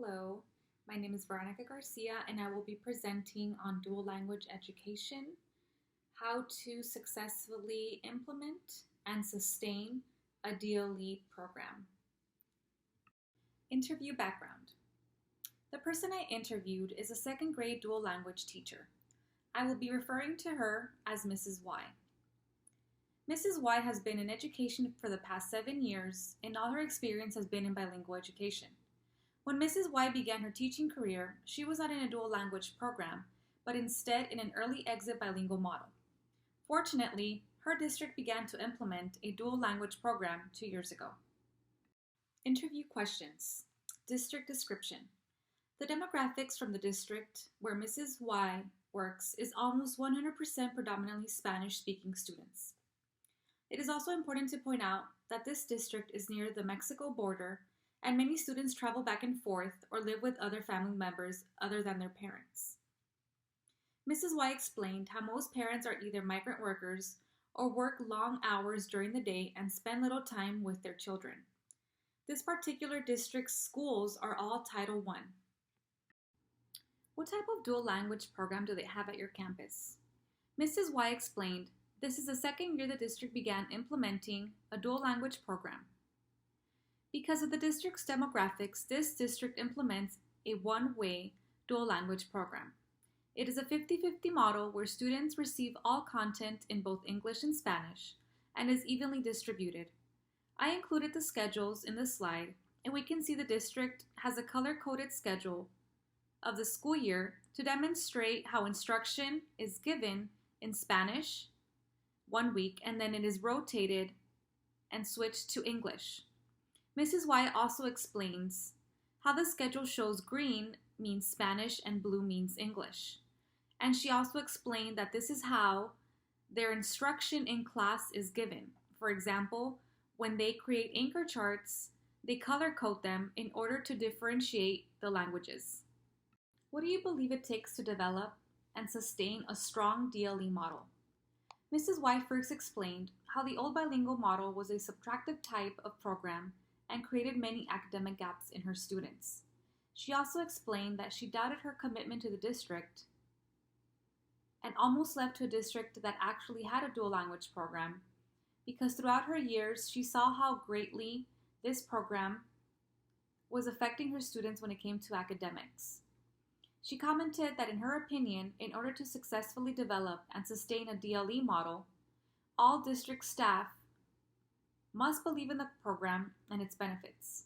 Hello, my name is Veronica Garcia and I will be presenting on dual language education, how to successfully implement and sustain a DLE program. Interview background. The person I interviewed is a second grade dual language teacher. I will be referring to her as Mrs. Y. Mrs. Y has been in education for the past 7 years and all her experience has been in bilingual education. When Mrs. Y began her teaching career, she was not in a dual language program, but instead in an early exit bilingual model. Fortunately, her district began to implement a dual language program 2 years ago. Interview questions. District description. The demographics from the district where Mrs. Y works is almost 100% predominantly Spanish-speaking students. It is also important to point out that this district is near the Mexico border and many students travel back and forth or live with other family members other than their parents. Mrs. Y explained how most parents are either migrant workers or work long hours during the day and spend little time with their children. This particular district's schools are all Title I. What type of dual language program do they have at your campus? Mrs. Y explained, this is the second year the district began implementing a dual language program. Because of the district's demographics, this district implements a one-way dual language program. It is a 50-50 model where students receive all content in both English and Spanish and is evenly distributed. I included the schedules in the slide, and we can see the district has a color-coded schedule of the school year to demonstrate how instruction is given in Spanish 1 week and then it is rotated and switched to English. Mrs. Y also explains how the schedule shows green means Spanish and blue means English. And she also explained that this is how their instruction in class is given. For example, when they create anchor charts, they color code them in order to differentiate the languages. What do you believe it takes to develop and sustain a strong DLE model? Mrs. Y first explained how the old bilingual model was a subtractive type of program and created many academic gaps in her students. She also explained that she doubted her commitment to the district and almost left to a district that actually had a dual language program because throughout her years, she saw how greatly this program was affecting her students when it came to academics. She commented that in her opinion, in order to successfully develop and sustain a DLE model, all district staff must believe in the program and its benefits.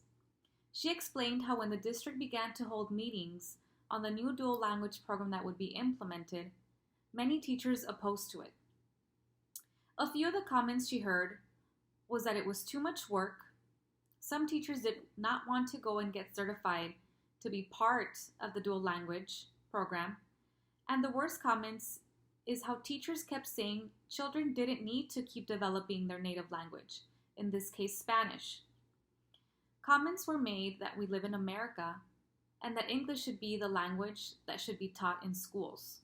She explained how when the district began to hold meetings on the new dual language program that would be implemented, many teachers opposed to it. A few of the comments she heard was that it was too much work. Some teachers did not want to go and get certified to be part of the dual language program. And the worst comments is how teachers kept saying children didn't need to keep developing their native language, in this case Spanish. Comments were made that we live in America and that English should be the language that should be taught in schools.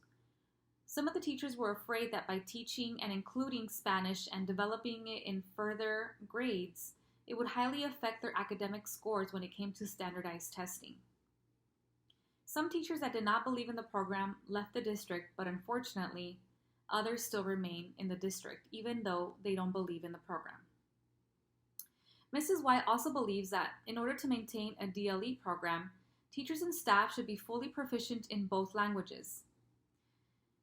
Some of the teachers were afraid that by teaching and including Spanish and developing it in further grades, it would highly affect their academic scores when it came to standardized testing. Some teachers that did not believe in the program left the district, but unfortunately, others still remain in the district, even though they don't believe in the program. Mrs. Y also believes that in order to maintain a DLE program, teachers and staff should be fully proficient in both languages.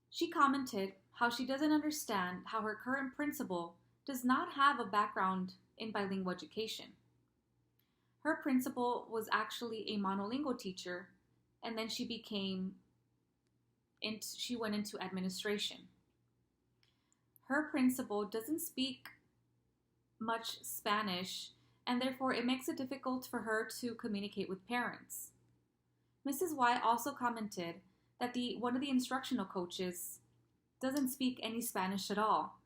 She commented how she doesn't understand how her current principal does not have a background in bilingual education. Her principal was actually a monolingual teacher, and then she went into administration. Her principal doesn't speak much Spanish, and therefore it makes it difficult for her to communicate with parents. Mrs. Y also commented that one of the instructional coaches doesn't speak any Spanish at all,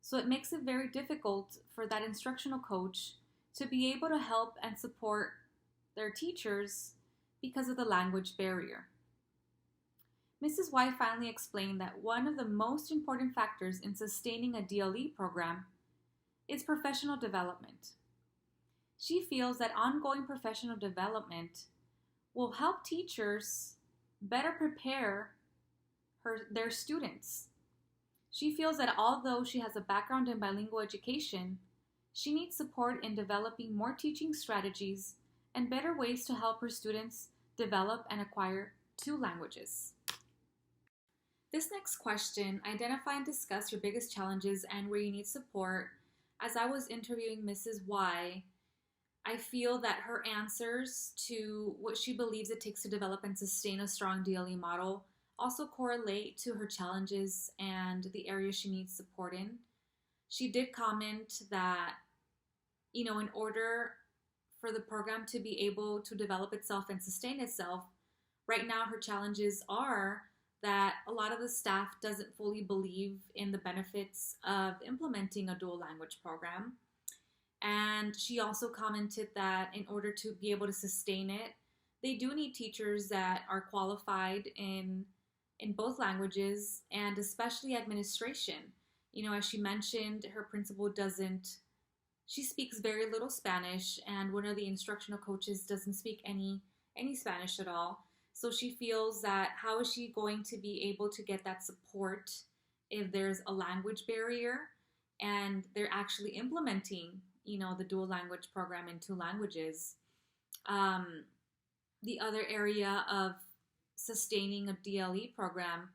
so it makes it very difficult for that instructional coach to be able to help and support their teachers because of the language barrier. Mrs. Y finally explained that one of the most important factors in sustaining a DLE program is professional development. She feels that ongoing professional development will help teachers better prepare their students. She feels that although she has a background in bilingual education, she needs support in developing more teaching strategies and better ways to help her students develop and acquire two languages. This next question, identify and discuss your biggest challenges and where you need support. As I was interviewing Mrs. Y, I feel that her answers to what she believes it takes to develop and sustain a strong DLE model also correlate to her challenges and the areas she needs support in. She did comment that, in order for the program to be able to develop itself and sustain itself, right now her challenges are that a lot of the staff doesn't fully believe in the benefits of implementing a dual language program. And she also commented that in order to be able to sustain it, they do need teachers that are qualified in both languages and especially administration. As she mentioned, her principal she speaks very little Spanish, and one of the instructional coaches doesn't speak any Spanish at all. So she feels that how is she going to be able to get that support if there's a language barrier and they're actually implementing, the dual language program in two languages. The other area of sustaining a DLE program,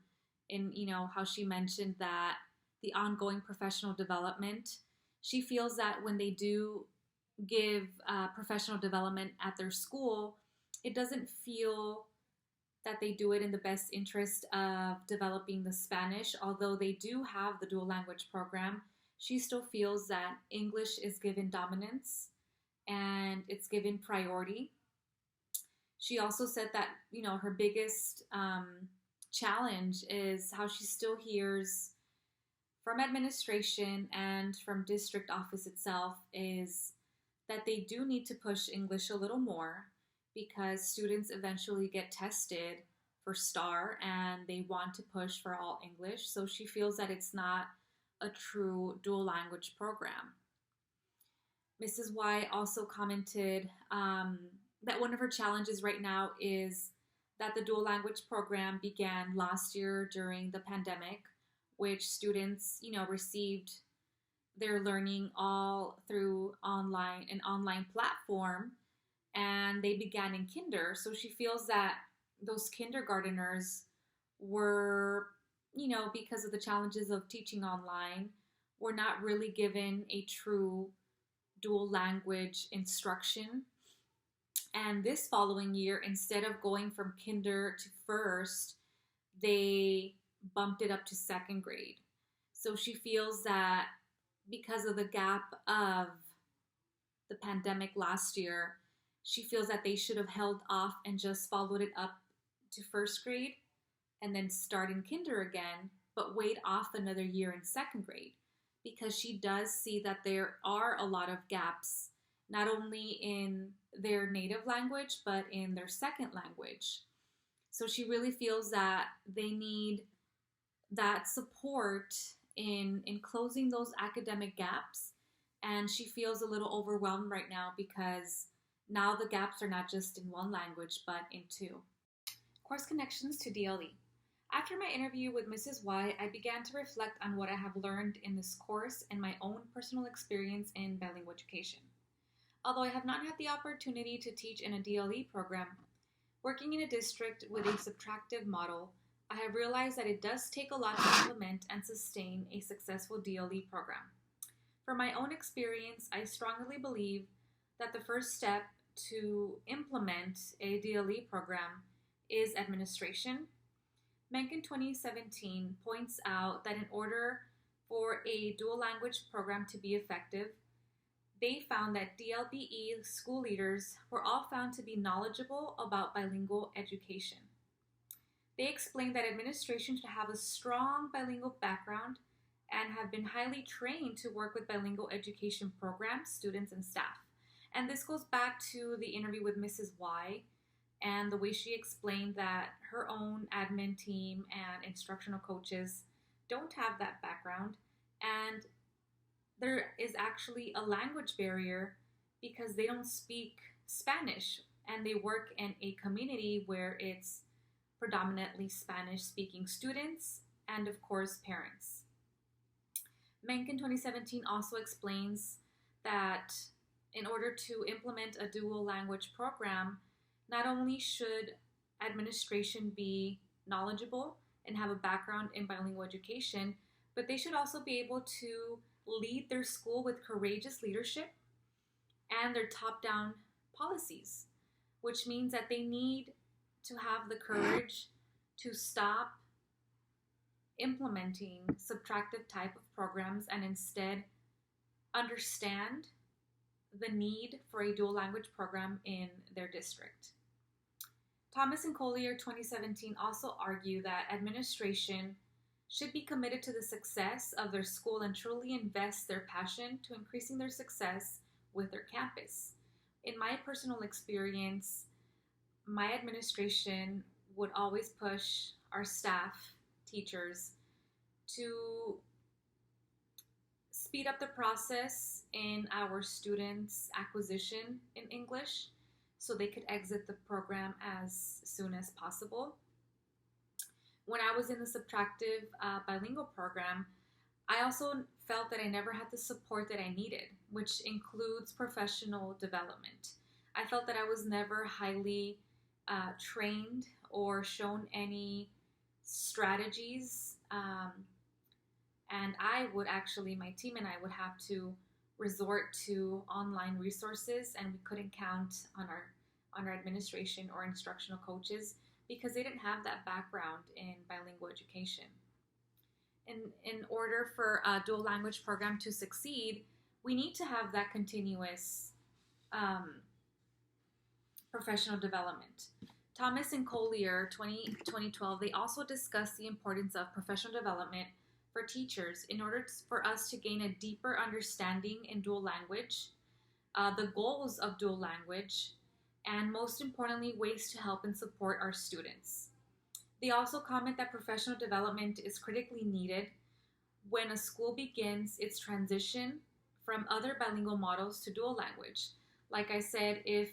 in how she mentioned that the ongoing professional development, she feels that when they do give professional development at their school, it doesn't feel that they do it in the best interest of developing the Spanish. Although they do have the dual language program, she still feels that English is given dominance and it's given priority. She also said that, her biggest challenge is how she still hears from administration and from district office itself is that they do need to push English a little more because students eventually get tested for STAR and they want to push for all English. So she feels that it's not a true dual language program. Mrs. Y also commented that one of her challenges right now is that the dual language program began last year during the pandemic, which students, received their learning all through an online platform, and they began in kinder. So she feels that those kindergarteners were, because of the challenges of teaching online, were not really given a true dual language instruction. And this following year, instead of going from kinder to first, they bumped it up to second grade. So she feels that because of the gap of the pandemic last year, she feels that they should have held off and just followed it up to first grade and then start in kinder again, but wait off another year in second grade, because she does see that there are a lot of gaps, not only in their native language, but in their second language. So she really feels that they need that support in closing those academic gaps. And she feels a little overwhelmed right now because now the gaps are not just in one language, but in two. Course connections to DLE. After my interview with Mrs. Y, I began to reflect on what I have learned in this course and my own personal experience in bilingual education. Although I have not had the opportunity to teach in a DLE program, working in a district with a subtractive model, I have realized that it does take a lot to implement and sustain a successful DLE program. From my own experience, I strongly believe that the first step to implement a DLE program is administration. Mencken 2017 points out that in order for a dual language program to be effective, they found that DLBE school leaders were all found to be knowledgeable about bilingual education. They explained that administration should have a strong bilingual background and have been highly trained to work with bilingual education programs, students, and staff. And this goes back to the interview with Mrs. Y and the way she explained that her own admin team and instructional coaches don't have that background, and there is actually a language barrier because they don't speak Spanish and they work in a community where it's predominantly Spanish-speaking students and, of course, parents. Mencken 2017 also explains that in order to implement a dual language program, not only should administration be knowledgeable and have a background in bilingual education, but they should also be able to lead their school with courageous leadership and their top-down policies, which means that they need to have the courage to stop implementing subtractive type of programs and instead understand the need for a dual language program in their district. Thomas and Collier 2017 also argue that administration should be committed to the success of their school and truly invest their passion to increasing their success with their campus. In my personal experience, my administration would always push our staff, teachers, to speed up the process in our students' acquisition in English so they could exit the program as soon as possible. When I was in the subtractive bilingual program, I also felt that I never had the support that I needed, which includes professional development. I felt that I was never highly trained or shown any strategies, and my team and I would have to resort to online resources, and we couldn't count on our administration or instructional coaches because they didn't have that background in bilingual education. In order for a dual language program to succeed, we need to have that continuous professional development. Thomas and Collier 2012, they also discussed the importance of professional development for teachers in order for us to gain a deeper understanding in dual language, the goals of dual language, and most importantly, ways to help and support our students. They also comment that professional development is critically needed when a school begins its transition from other bilingual models to dual language. Like I said, if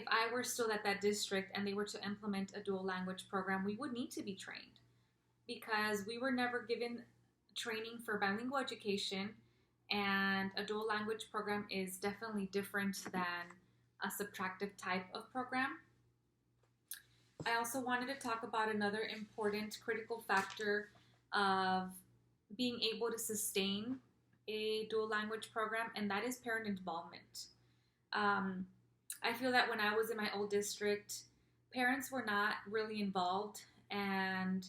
I were still at that district and they were to implement a dual language program, we would need to be trained because we were never given training for bilingual education, and a dual language program is definitely different than a subtractive type of program. I also wanted to talk about another important critical factor of being able to sustain a dual language program, and that is parent involvement. I feel that when I was in my old district, parents were not really involved, and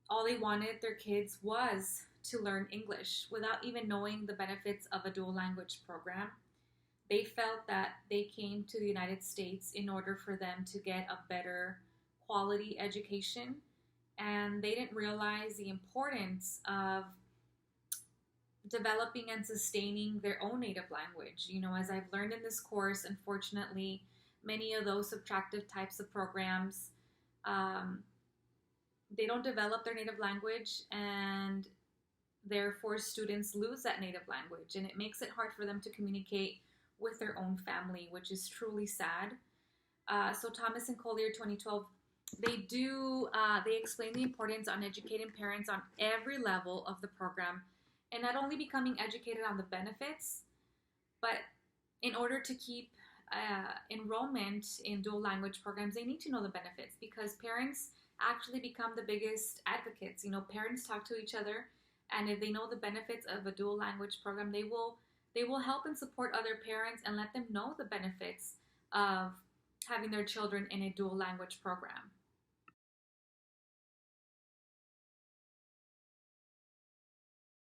all they wanted their kids was to learn English without even knowing the benefits of a dual language program. They felt that they came to the United States in order for them to get a better quality education, and they didn't realize the importance of developing and sustaining their own native language. You know, as I've learned in this course, unfortunately, many of those subtractive types of programs, they don't develop their native language, and therefore students lose that native language, and it makes it hard for them to communicate with their own family, which is truly sad. So Thomas and Collier 2012, they explain the importance on educating parents on every level of the program, and not only becoming educated on the benefits, but in order to keep enrollment in dual language programs, they need to know the benefits, because parents actually become the biggest advocates. You know, parents talk to each other, and if they know the benefits of a dual language program, they will help and support other parents and let them know the benefits of having their children in a dual language program.